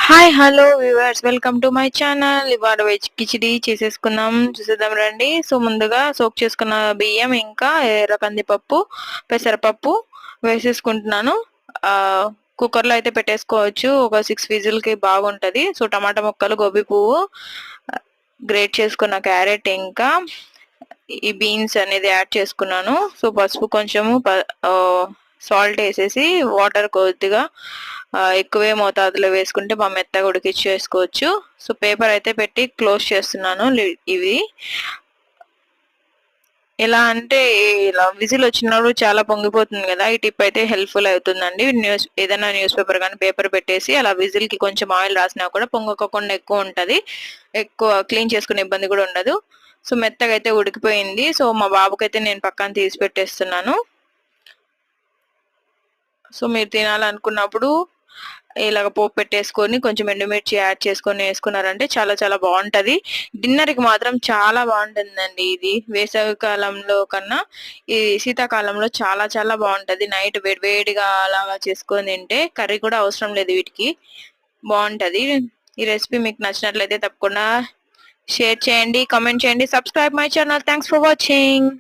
Hi hello viewers, welcome to my channel. ఇవాళ veg khichdi చేసేసుకుందాం, చూసేద్దాం రండి. సో ముందుగా సోక్ చేసుకున్న బియ్యం ఇంకా ఎర్ర కందిపప్పు, పెసరపప్పు వేసేసుకుంటున్నాను. కుక్కర్లో అయితే పెట్టేసుకోవచ్చు, ఒక 6 విజిల్కి బాగుంటుంది. సో టమాటా ముక్కలు, గోబీ పువ్వు, గ్రేట్ చేసుకున్న క్యారెట్ ఇంకా ఈ బీన్స్ అనేది యాడ్ చేసుకున్నాను. సో పసుపు కొంచెము, సాల్ట్ వేసేసి వాటర్ కొద్దిగా ఎక్కువే మోతాదులో వేసుకుంటే బాగా మెత్తగా ఉడికిచ్చేసుకోవచ్చు. సో పేపర్ అయితే పెట్టి క్లోజ్ చేస్తున్నాను. ఇవి ఎలా అంటే ఇలా విజిల్ వచ్చినప్పుడు చాలా పొంగిపోతుంది కదా, ఈ టిప్ అయితే హెల్ప్ఫుల్ అవుతుందండి. ఏదైనా న్యూస్ పేపర్ కానీ పేపర్ పెట్టేసి అలా విజిల్ కి కొంచెం ఆయిల్ రాసినా కూడా పొంగకుండా ఎక్కువ ఉంటది, ఎక్కువ క్లీన్ చేసుకునే ఇబ్బంది కూడా ఉండదు. సో మెత్తగా అయితే ఉడికిపోయింది. సో మా బాబుకైతే నేను పక్కన తీసి పెట్టేస్తున్నాను. సో మీరు తినాలనుకున్నప్పుడు ఇలాగ పోపు పెట్టేసుకొని కొంచెం ఎండుమిర్చి యాడ్ చేసుకొని వేసుకున్నారంటే చాలా చాలా బాగుంటది. డిన్నర్ కి మాత్రం చాలా బాగుంటుందండి. ఇది వేసవి కాలంలో కన్నా ఈ శీతాకాలంలో చాలా చాలా బాగుంటది. నైట్ వేడిగా అలాగా చేసుకొని తింటే కర్రీ కూడా అవసరం లేదు, వీటికి బాగుంటది. ఈ రెసిపీ మీకు నచ్చినట్లయితే తప్పకుండా షేర్ చేయండి, కామెంట్ చేయండి, subscribe my channel. Thanks for watching.